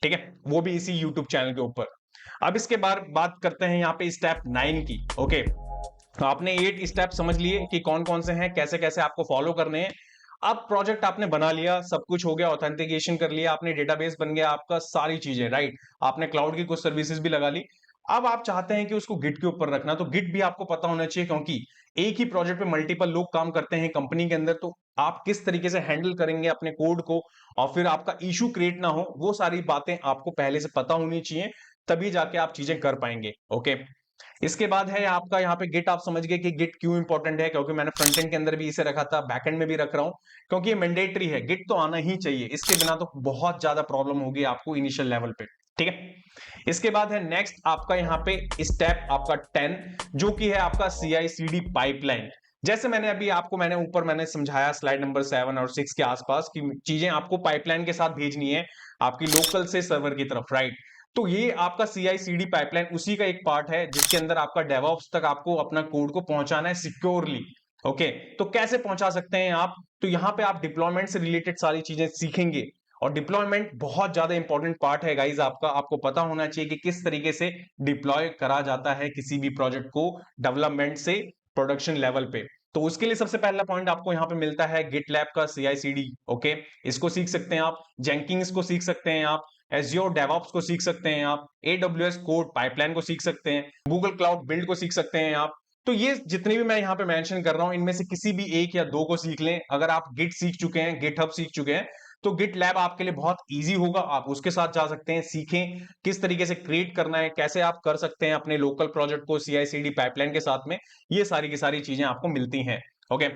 ठीक है, वो भी इसी यूट्यूब चैनल के ऊपर। अब इसके बाद बात करते हैं यहाँ पे स्टेप 9 की। ओके, तो आपने 8 स्टेप समझ लिए कि कौन कौन से हैं, कैसे कैसे आपको फॉलो करने हैं। अब प्रोजेक्ट आपने बना लिया, सब कुछ हो गया, ऑथेंटिकेशन कर लिया आपने, डेटाबेस बन गया आपका, सारी चीजें राइट, आपने क्लाउड की कुछ सर्विसेज भी लगा ली। अब आप चाहते हैं कि उसको गिट के ऊपर रखना, तो गिट भी आपको पता होना चाहिए, क्योंकि एक ही प्रोजेक्ट पे मल्टीपल लोग काम करते हैं कंपनी के अंदर, तो आप किस तरीके से हैंडल करेंगे अपने कोड को और फिर आपका इशू क्रिएट ना हो, वो सारी बातें आपको पहले से पता होनी चाहिए, तभी जाके आप चीजें कर पाएंगे। ओके, इसके बाद है आपका यहाँ पे गिट। आप समझ गए कि गिट क्यों इंपॉर्टेंट है, क्योंकि मैंने फ्रंट एंड के अंदर भी इसे रखा था, बैक एंड में भी रख रहा हूं, क्योंकि ये मैंडेटरी है, गिट तो आना ही चाहिए, इसके बिना तो बहुत ज्यादा प्रॉब्लम होगी आपको इनिशियल लेवल पे, ठीक है। इसके बाद है नेक्स्ट आपका यहाँ पे स्टेप आपका 10, जो कि है आपका CI/CD पाइपलाइन। जैसे मैंने अभी आपको मैंने समझाया स्लाइड नंबर 7 और 6 के आसपास की चीजें आपको पाइपलाइन के साथ भेजनी है आपकी लोकल से सर्वर की तरफ, राइट। तो ये आपका CI/CD पाइपलाइन उसी का एक पार्ट है, जिसके अंदर आपका डेवऑप्स तक आपको अपना कोड को पहुंचाना है सिक्योरली। ओके, तो कैसे पहुंचा सकते हैं आप, तो यहाँ पे आप डिप्लॉयमेंट से रिलेटेड सारी चीजें सीखेंगे, और डिप्लॉयमेंट बहुत ज्यादा इंपॉर्टेंट पार्ट है गाइज आपका, आपको पता होना चाहिए कि किस तरीके से डिप्लॉय करा जाता है किसी भी प्रोजेक्ट को डेवलपमेंट से प्रोडक्शन लेवल पे। तो उसके लिए सबसे पहला पॉइंट आपको यहाँ पे मिलता है GitLab का CI/CD। ओके, इसको सीख सकते हैं आप, जेंकिंस को सीख सकते हैं आप, एज्योर डेवऑप्स को सीख सकते हैं आप, AWS कोड पाइपलाइन को सीख सकते हैं, गूगल क्लाउड बिल्ड को सीख सकते हैं आप। तो ये जितने भी मैं यहाँ पे मेंशन कर रहा हूं, इनमें से किसी भी एक या दो को सीख लें। अगर आप गिट सीख चुके हैं, गिटहब सीख चुके हैं, तो गिट लैब आपके लिए बहुत इजी होगा, आप उसके साथ जा सकते हैं, सीखें किस तरीके से क्रिएट करना है, कैसे आप कर सकते हैं अपने लोकल प्रोजेक्ट को CI/CD पाइपलाइन के साथ में, ये सारी की सारी चीजें आपको मिलती हैं। ओके,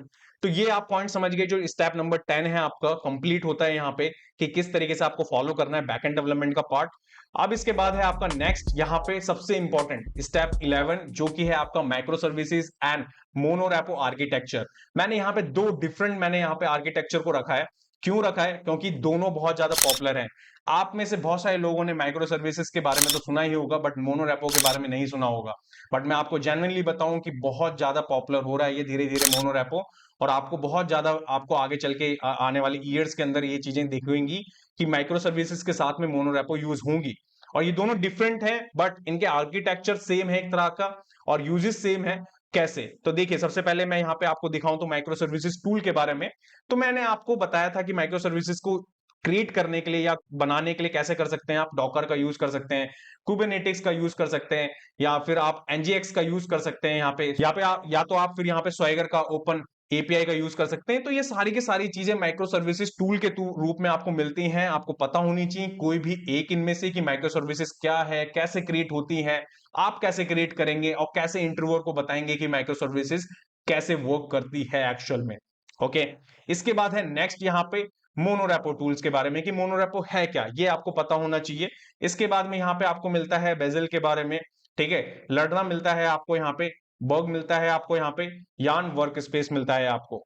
तो ये आप पॉइंट समझ गए, जो स्टेप नंबर 10 है आपका कंप्लीट होता है यहाँ पे, कि किस तरीके से आपको फॉलो करना है बैकएंड डेवलपमेंट का पार्ट। अब इसके बाद है आपका नेक्स्ट यहाँ पे सबसे इंपॉर्टेंट स्टेप 11, जो कि है आपका माइक्रो सर्विसेज एंड मोनोरेपो आर्किटेक्चर। मैंने यहाँ पे दो डिफरेंट मैंने यहाँ पे आर्किटेक्चर को रखा है। क्यों रखा है, क्योंकि दोनों बहुत ज्यादा पॉपुलर हैं। आप में से बहुत सारे लोगों ने माइक्रो सर्विसेज के बारे में तो सुना ही होगा, बट मोनोरेपो के बारे में नहीं सुना होगा। बट मैं आपको जेन्युइनली बताऊं कि बहुत ज्यादा पॉपुलर हो रहा है ये धीरे धीरे मोनोरेपो, और आपको बहुत ज्यादा आपको आगे चल के आने वाली ईयर्स के अंदर ये चीजें दिखेंगी कि माइक्रो सर्विसेज के साथ में मोनोरेपो यूज होंगी। और ये दोनों डिफरेंट है, बट इनके आर्किटेक्चर सेम है एक तरह का, और यूजेस सेम है। कैसे? तो देखिए, सबसे पहले मैं यहाँ पे आपको दिखाऊं तो माइक्रो सर्विसेज टूल के बारे में, तो मैंने आपको बताया था कि माइक्रो सर्विसेज को क्रिएट करने के लिए या बनाने के लिए कैसे कर सकते हैं। आप डॉकर का यूज कर सकते हैं, कुबरनेटिक्स का यूज कर सकते हैं, या फिर आप एनजीएक्स का यूज कर सकते हैं। यहाँ पे आप या तो आप फिर यहाँ पे स्वाइगर का ओपन एपीआई का यूज कर सकते हैं। तो ये सारी की सारी चीजें माइक्रो सर्विसेज टूल के रूप में आपको मिलती हैं। आपको पता होनी चाहिए कोई भी एक इनमें से कि माइक्रो सर्विसेज क्या है, कैसे क्रिएट होती है, आप कैसे क्रिएट करेंगे और कैसे इंटरव्यूअर को बताएंगे कि माइक्रो सर्विसेज कैसे वर्क करती है एक्चुअल में। ओके, इसके बाद है नेक्स्ट यहाँ पे मोनोरेपो टूल्स के बारे में कि मोनोरेपो है क्या, ये आपको पता होना चाहिए। इसके बाद में यहाँ पे आपको मिलता है बेजल के बारे में, ठीक है, लर्डना मिलता है आपको यहाँ पे, बर्ग मिलता है आपको यहाँ पे, यान वर्क स्पेस मिलता है आपको।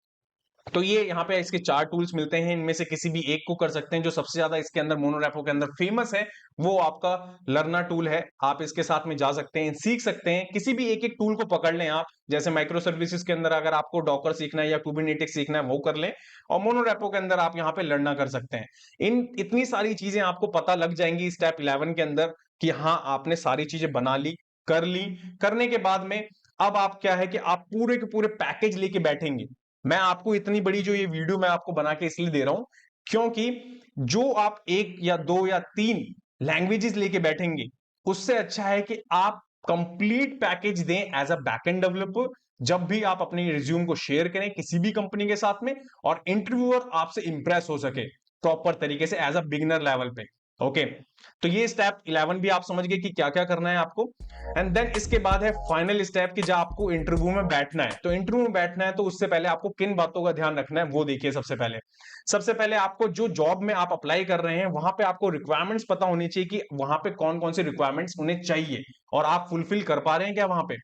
तो ये यहाँ पे इसके 4 टूल्स मिलते हैं, इनमें से किसी भी एक को कर सकते हैं। जो सबसे ज्यादा इसके अंदर मोनोरेपो के अंदर फेमस है वो आपका लर्ना टूल है। आप इसके साथ में जा सकते हैं, सीख सकते हैं, किसी भी एक एक टूल को पकड़ लें आप। जैसे माइक्रो सर्विसेज के अंदर अगर आपको डॉकर सीखना है या कुबरनेटिक्स सीखना है वो कर लें, और मोनोरेपो के अंदर आप यहाँ पे लर्ना कर सकते हैं। इन इतनी सारी चीजें आपको पता लग जाएंगी स्टेप 11 के अंदर कि हाँ आपने सारी चीजें बना ली, कर ली। करने के बाद में अब आप क्या है कि आप पूरे के पूरे पैकेज लेके बैठेंगे। मैं आपको इतनी बड़ी जो ये वीडियो मैं आपको बना के इसलिए दे रहा हूं क्योंकि जो आप एक या दो या तीन लैंग्वेजेस लेके बैठेंगे, उससे अच्छा है कि आप कंप्लीट पैकेज दें एज अ बैकएंड डेवलपर। जब भी आप अपनी रिज्यूम को शेयर करें किसी भी कंपनी के साथ में, और इंटरव्यूअर आपसे इंप्रेस हो सके प्रॉपर तरीके से एज अ बिगिनर लेवल पे। ओके, तो ये स्टेप 11 भी आप समझ गए कि क्या क्या करना है आपको। एंड देन इसके बाद है फाइनल स्टेप कि जब आपको इंटरव्यू में बैठना है, तो इंटरव्यू में बैठना है तो उससे पहले आपको किन बातों का ध्यान रखना है वो देखिए। सबसे पहले आपको जो जॉब में आप अप्लाई कर रहे हैं वहां पे आपको रिक्वायरमेंट्स पता होनी चाहिए कि वहां पे कौन कौन से रिक्वायरमेंट्स उन्हें चाहिए और आप फुलफिल कर पा रहे हैं क्या वहां पे।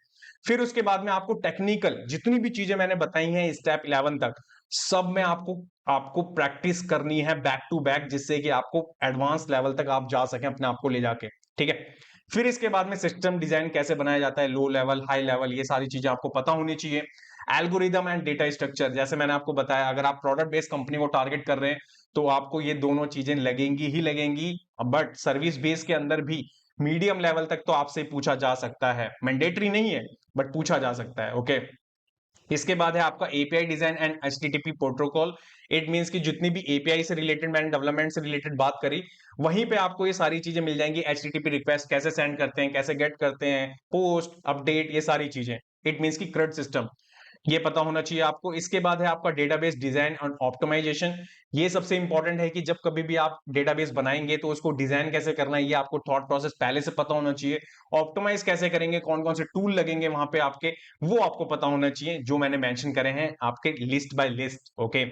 फिर उसके बाद में आपको टेक्निकल जितनी भी चीजें मैंने बताई हैं स्टेप 11 तक, सब में आपको आपको प्रैक्टिस करनी है बैक टू बैक, जिससे कि आपको एडवांस लेवल तक आप जा सकें अपने आप को ले जाके। ठीक है, फिर इसके बाद में सिस्टम डिजाइन कैसे बनाया जाता है, लो लेवल हाई लेवल, ये सारी चीजें आपको पता होनी चाहिए। एल्गोरिदम एंड डेटा स्ट्रक्चर, जैसे मैंने आपको बताया अगर आप प्रोडक्ट बेस्ड कंपनी को टारगेट कर रहे हैं तो आपको ये दोनों चीजें लगेंगी ही लगेंगी। बट सर्विस बेस के अंदर भी मीडियम लेवल तक तो आपसे पूछा जा सकता है, मैंडेटरी नहीं है बट पूछा जा सकता है। ओके, इसके बाद है आपका API design and HTTP protocol. It means कि जितनी भी एपीआई से रिलेटेड मैंने डेवलपमेंट से रिलेटेड बात करी, वहीं पे आपको ये सारी चीजें मिल जाएंगी। एचटीटीपी रिक्वेस्ट कैसे सेंड करते हैं, कैसे गेट करते हैं, पोस्ट अपडेट, ये सारी चीजें। इट मींस की CRUD सिस्टम, ये पता होना चाहिए आपको। इसके बाद है आपका डेटाबेस डिजाइन और ऑप्टिमाइजेशन। ये सबसे इंपॉर्टेंट है कि जब कभी भी आप डेटाबेस बनाएंगे तो उसको डिजाइन कैसे करना है, ये आपको थॉट प्रोसेस पहले से पता होना चाहिए। ऑप्टिमाइज कैसे करेंगे, कौन कौन से टूल लगेंगे वहां पे आपके, वो आपको पता होना चाहिए, जो मैंने मेंशन करे हैं आपके लिस्ट बाय लिस्ट। ओके,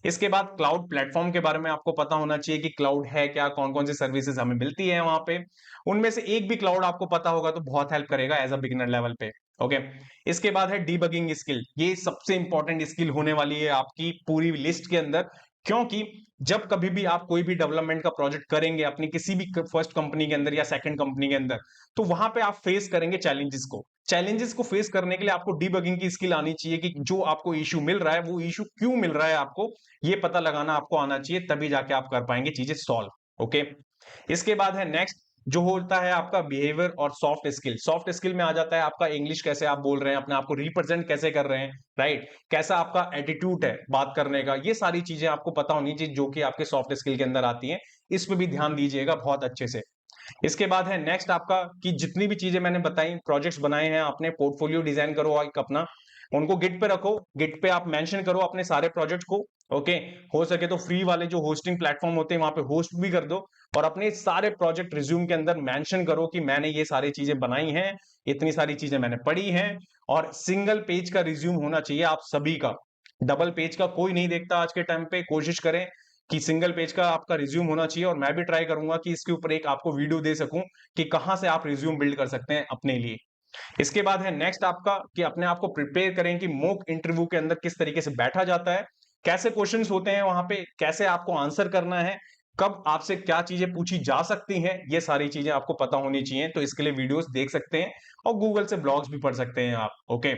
इसके बाद क्लाउड प्लेटफॉर्म के बारे में आपको पता होना चाहिए कि क्लाउड है क्या, कौन कौन सी सर्विसेज हमें मिलती है वहां पे। उनमें से एक भी क्लाउड आपको पता होगा तो बहुत हेल्प करेगा एज अ बिगिनर लेवल पे। ओके, इसके बाद है डीबगिंग स्किल। ये सबसे इंपॉर्टेंट स्किल होने वाली है आपकी पूरी लिस्ट के अंदर, क्योंकि जब कभी भी आप कोई भी डेवलपमेंट का प्रोजेक्ट करेंगे अपनी किसी भी फर्स्ट कंपनी के अंदर या सेकंड कंपनी के अंदर, तो वहां पे आप फेस करेंगे चैलेंजेस को फेस करने के लिए आपको डीबगिंग की स्किल आनी चाहिए कि जो आपको इश्यू मिल रहा है वो इश्यू क्यों मिल रहा है आपको, ये पता लगाना आपको आना चाहिए, तभी जाके आप कर पाएंगे चीजें सॉल्व। ओके, इसके बाद है नेक्स्ट जो होता है आपका बिहेवियर और सॉफ्ट स्किल। सॉफ्ट स्किल में आ जाता है आपका इंग्लिश कैसे आप बोल रहे हैं, अपने आप को रिप्रेजेंट कैसे कर रहे हैं, राइट, कैसा आपका एटीट्यूड है बात करने का, ये सारी चीजें आपको पता होनी चाहिए जो कि आपके सॉफ्ट स्किल के अंदर आती हैं। इस पे भी ध्यान दीजिएगा बहुत अच्छे से। इसके बाद है नेक्स्ट आपका कि जितनी भी चीजें मैंने बताई, प्रोजेक्ट्स बनाए हैं आपने, पोर्टफोलियो डिजाइन करो एक अपना, उनको गिट पे रखो, गिट पे आप मेंशन करो अपने सारे प्रोजेक्ट को। ओके, हो सके तो फ्री वाले जो होस्टिंग प्लेटफॉर्म होते हैं वहां पे होस्ट भी कर दो, और अपने सारे प्रोजेक्ट रिज्यूम के अंदर मेंशन करो कि मैंने ये सारी चीजें बनाई हैं, इतनी सारी चीजें मैंने पढ़ी हैं। और सिंगल पेज का रिज्यूम होना चाहिए आप सभी का, डबल पेज का कोई नहीं देखता आज के टाइम पे। कोशिश करें कि सिंगल पेज का आपका रिज्यूम होना चाहिए, और मैं भी ट्राई करूंगा कि इसके ऊपर एक आपको वीडियो दे सकूं कि कहां से आप रिज्यूम बिल्ड कर सकते हैं अपने लिए। इसके बाद है नेक्स्ट आपका कि अपने आप को प्रिपेयर करें कि मॉक इंटरव्यू के अंदर किस तरीके से बैठा जाता है, कैसे क्वेश्चंस होते हैं वहां पे, कैसे आपको आंसर करना है, कब आपसे क्या चीजें पूछी जा सकती हैं, ये सारी चीजें आपको पता होनी चाहिए। तो इसके लिए वीडियोस देख सकते हैं और गूगल से ब्लॉग्स भी पढ़ सकते हैं आप। ओके,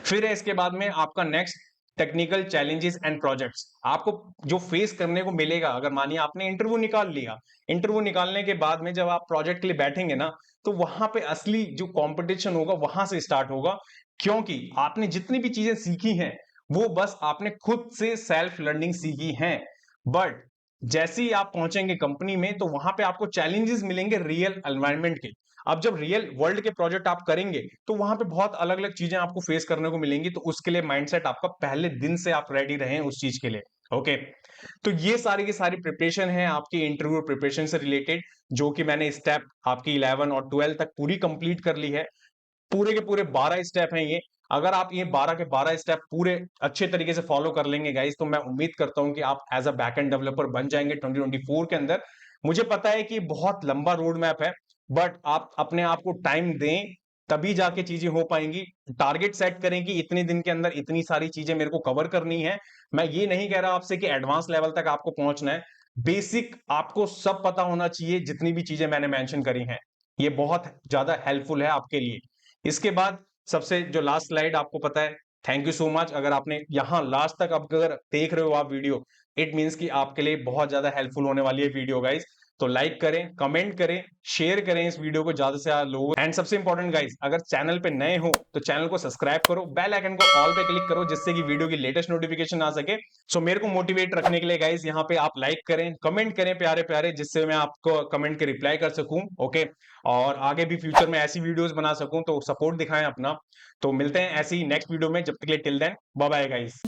फिर है इसके बाद में आपका next technical challenges and projects. आपको जो फेस करने को मिलेगा, अगर मानिए आपने इंटरव्यू निकाल लिया, इंटरव्यू निकालने के बाद में जब आप प्रोजेक्ट के लिए बैठेंगे ना, तो वहां पे असली जो कंपटीशन होगा वहां से स्टार्ट होगा, क्योंकि आपने जितनी भी चीजें सीखी हैं वो बस आपने खुद से सेल्फ लर्निंग सीखी हैं। बट जैसे ही आप पहुंचेंगे कंपनी में तो वहां पे आपको चैलेंजेस मिलेंगे रियल एनवायरनमेंट के। अब जब रियल वर्ल्ड के प्रोजेक्ट आप करेंगे तो वहां पे बहुत अलग अलग चीजें आपको फेस करने को मिलेंगी, तो उसके लिए माइंडसेट आपका पहले दिन से आप रेडी रहें उस चीज के लिए। ओके, तो ये सारी की सारी प्रिपरेशन है आपकी इंटरव्यू प्रिपरेशन से रिलेटेड, जो कि मैंने स्टेप आपकी 11 और 12 तक पूरी कंप्लीट कर ली है। पूरे के पूरे 12 स्टेप हैं ये। अगर आप ये 12 के 12 स्टेप पूरे अच्छे तरीके से फॉलो कर लेंगे गाइस, तो मैं उम्मीद करता हूं कि आप एज अ बैकएंड डेवलपर बन जाएंगे 2024 के अंदर। मुझे पता है कि बहुत लंबा रोड मैप है, बट आप अपने आप को टाइम दें, तभी जाके चीजें हो पाएंगी। टारगेट सेट करें कि इतने दिन के अंदर इतनी सारी चीजें मेरे को कवर करनी है। मैं ये नहीं कह रहा आपसे कि एडवांस लेवल तक आपको पहुंचना है, बेसिक आपको सब पता होना चाहिए, जितनी भी चीजें मैंने मेंशन करी हैं ये बहुत ज्यादा हेल्पफुल है आपके लिए। इसके बाद सबसे जो लास्ट स्लाइड आपको पता है, थैंक यू सो मच अगर आपने यहां लास्ट तक अब अगर देख रहे हो आप वीडियो, इट मींस कि आपके लिए बहुत ज्यादा हेल्पफुल होने वाली है वीडियो गाइस। तो लाइक करें, कमेंट करें, शेयर करें इस वीडियो को ज्यादा से ज्यादा लोगों। एंड सबसे इंपॉर्टेंट गाइस, अगर चैनल पे नए हो तो चैनल को सब्सक्राइब करो, बेल आइकन को ऑल पे क्लिक करो, जिससे कि वीडियो की लेटेस्ट नोटिफिकेशन आ सके। सो मेरे को मोटिवेट रखने के लिए गाइस यहाँ पे आप लाइक करें, कमेंट करें प्यारे प्यारे, जिससे मैं आपको कमेंट के रिप्लाई कर सकूं। ओके, और आगे भी फ्यूचर में ऐसी वीडियोस बना सकूं, तो सपोर्ट दिखाएं अपना। तो मिलते हैं ऐसी नेक्स्ट वीडियो में, जब तक के लिए till then bye bye guys.